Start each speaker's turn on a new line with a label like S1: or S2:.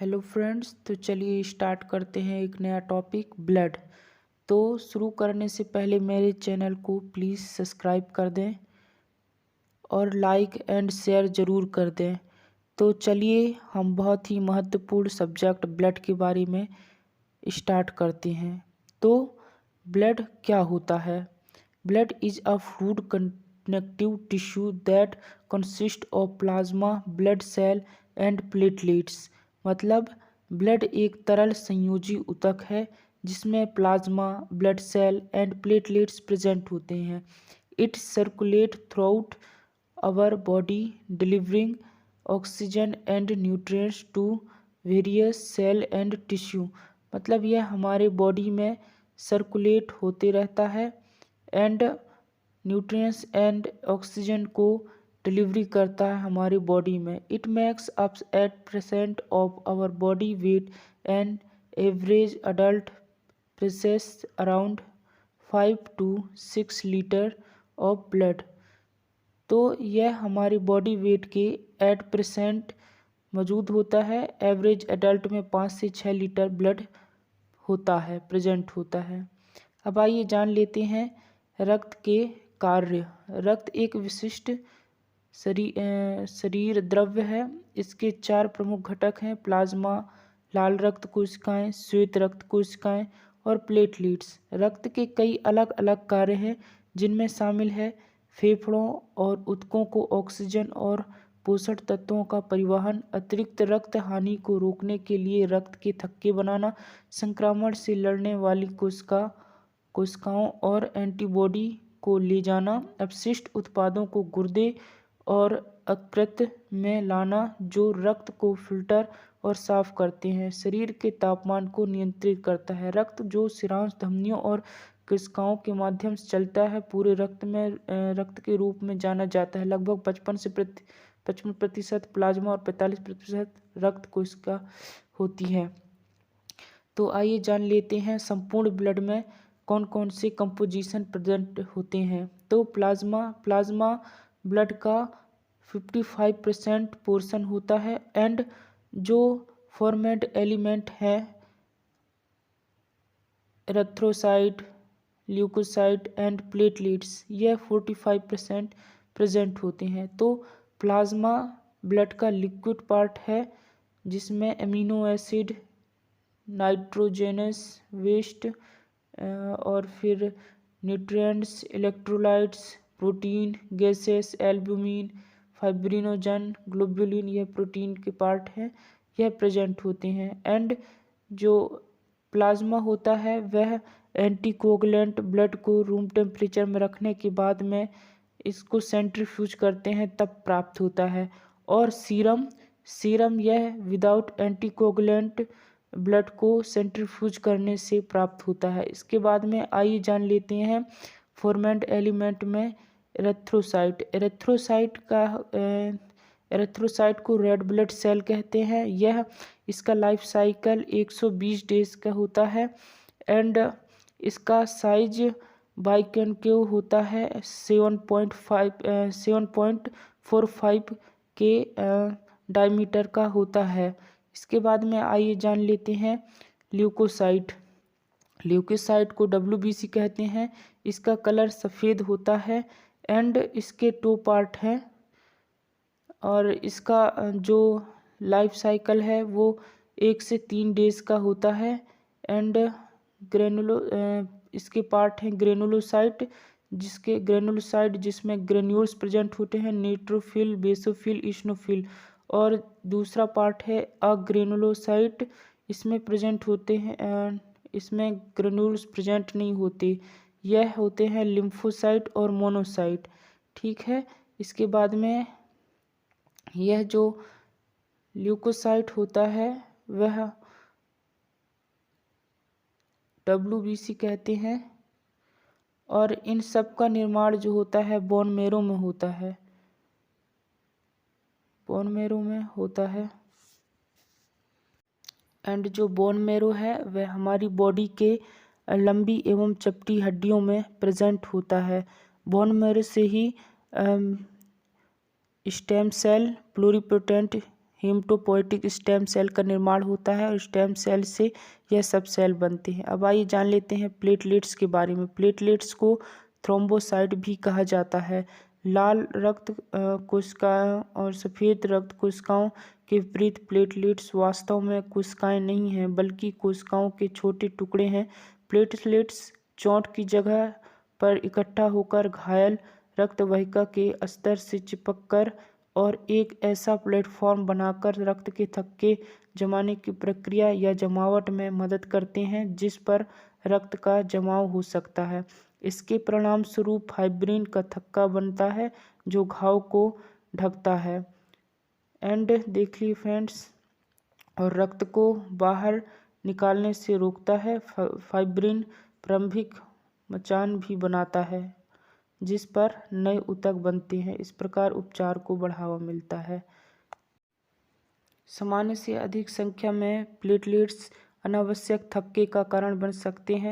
S1: Hello friends, तो चलिए start करते हैं एक नया टॉपिक ब्लड। तो शुरू करने से पहले मेरे चैनल को प्लीज़ सब्सक्राइब कर दें और लाइक एंड शेयर ज़रूर कर दें। तो चलिए हम बहुत ही महत्वपूर्ण सब्जेक्ट ब्लड के बारे में स्टार्ट करते हैं। तो ब्लड क्या होता है? Blood is a fluid connective tissue that consist of plasma, blood cell and platelets. मतलब ब्लड एक तरल संयोजी ऊतक है जिसमें plasma, blood cell and platelets present होते हैं। It circulate throughout our body delivering oxygen and nutrients to various cell and tissue. मतलब यह हमारे बॉडी में सर्कुलेट होते रहता है एंड न्यूट्रिएंट्स एंड ऑक्सीजन को डिलीवरी करता है हमारी बॉडी में। It makes up 8% of our body weight and average adult process around 5 to 6 litre of blood. तो यह हमारी बॉडी वेट के 8% मौजूद होता है। एवरेज एडल्ट में 5 से 6 लीटर ब्लड होता है, प्रेजेंट होता है। अब आइए जान लेते हैं रक्त के कार्य। रक्त एक विशिष्ट शरीर द्रव्य है। इसके 4 प्रमुख घटक हैं: प्लाज्मा, लाल रक्त कोशिकाएं, श्वेत रक्त कोशिकाएं और प्लेटलेट्स। रक्त के कई अलग अलग कार्य हैं जिनमें शामिल है फेफड़ों और ऊतकों को ऑक्सीजन और पोषक तत्वों का परिवहन, अतिरिक्त रक्त हानि को रोकने के लिए रक्त के थक्के बनाना, संक्रमण से लड़ने वाली कोशिकाओं और एंटीबॉडी को ले जाना, अपशिष्ट उत्पादों को गुर्दे और यकृत में लाना जो रक्त को फिल्टर और साफ करते हैं, शरीर के तापमान को नियंत्रित करता है। रक्त जो शिरांश, धमनियों और कोशिकाओं के माध्यम से चलता है, पूरे रक्त में रक्त के रूप में जाना जाता है। लगभग 55% प्लाज्मा और 45% रक्त कोशिका होती है। तो आइए जान लेते हैं संपूर्ण ब्लड में कौन कौन से कंपोजिशन प्रेजेंट होते हैं। तो प्लाज्मा ब्लड का 55% पोर्शन होता है एंड जो फॉर्मेट एलिमेंट है एरिथ्रोसाइट, ल्यूकोसाइट एंड प्लेटलेट्स, यह 45% प्रेजेंट होते हैं। तो प्लाज्मा ब्लड का लिक्विड पार्ट है जिसमें अमीनो एसिड, नाइट्रोजनस वेस्ट और फिर nutrients, electrolytes, protein, gases, albumin, fibrinogen, globulin, यह प्रोटीन के पार्ट हैं, यह प्रेजेंट होते हैं। एंड जो प्लाज्मा होता है वह एंटीकोगुलेंट, ब्लड को रूम टेम्परेचर में रखने के बाद में इसको सेंट्रीफ्यूज करते हैं तब प्राप्त होता है। और सीरम यह विदाउट एंटीकोगुलेंट ब्लड को सेंट्रीफ्यूज करने से प्राप्त होता है। इसके बाद में आइए जान लेते हैं फॉर्मेट एलिमेंट में एरिथ्रोसाइट को रेड ब्लड सेल कहते हैं। यह इसका लाइफ साइकिल 120 डेज का होता है एंड इसका साइज बाइकॉन्केव होता है, 7.45 के डायमीटर का होता है। इसके बाद में आइए जान लेते हैं ल्यूकोसाइट को WBC कहते हैं। इसका कलर सफ़ेद होता है एंड इसके 2 पार्ट हैं और इसका जो लाइफ साइकिल है वो 1 से 3 डेज का होता है। एंड इसके पार्ट हैं ग्रेनुलोसाइट जिसमें ग्रेन्यूल्स प्रेजेंट होते हैं, न्यूट्रोफिल, बेसोफिल, इस्नोफिल। और दूसरा पार्ट है अग्रेनुलोसाइट, इसमें प्रेजेंट होते हैं इसमें ग्रेन्यूल्स प्रेजेंट नहीं होते, यह होते हैं लिम्फोसाइट और मोनोसाइट। ठीक है। इसके बाद में यह जो ल्यूकोसाइट होता है वह WBC कहते हैं और इन सब का निर्माण जो होता है बोन मैरो में होता है। एंड जो बोन मैरो है वह हमारी बॉडी के लंबी एवं चपटी हड्डियों में प्रेजेंट होता है। बोन मैरो से ही stem cell, pluripotent haematopoietic stem cell का निर्माण होता है और स्टेम सेल से यह सब सेल बनते हैं। अब आइए जान लेते हैं प्लेटलेट्स के बारे में। प्लेटलेट्स को थ्रोम्बोसाइट भी कहा जाता है। लाल रक्त कोशिकाओं और सफ़ेद रक्त कोशिकाओं के विपरीत प्लेटलेट्स वास्तव में कोशिकाएं नहीं हैं, बल्कि कोशिकाओं के छोटे टुकड़े हैं। प्लेटलेट्स चोट की जगह पर इकट्ठा होकर घायल रक्त वाहिका के अस्तर से चिपककर और एक ऐसा प्लेटफॉर्म बनाकर रक्त के थक्के जमाने की प्रक्रिया या जमावट में मदद करते हैं, जिस पर रक्त का जमाव हो सकता है। इसके परिणाम स्वरूप फाइब्रिन का थक्का बनता है जो घाव को ढकता है एंड देखिए फ्रेंड्स, और रक्त को बाहर निकालने से रोकता है। फाइब्रिन प्रारंभिक मचान भी बनाता है जिस पर नए ऊतक बनते हैं। इस प्रकार उपचार को बढ़ावा मिलता है। सामान्य से अधिक संख्या में प्लेटलेट्स अनावश्यक थक्के का कारण बन सकते हैं।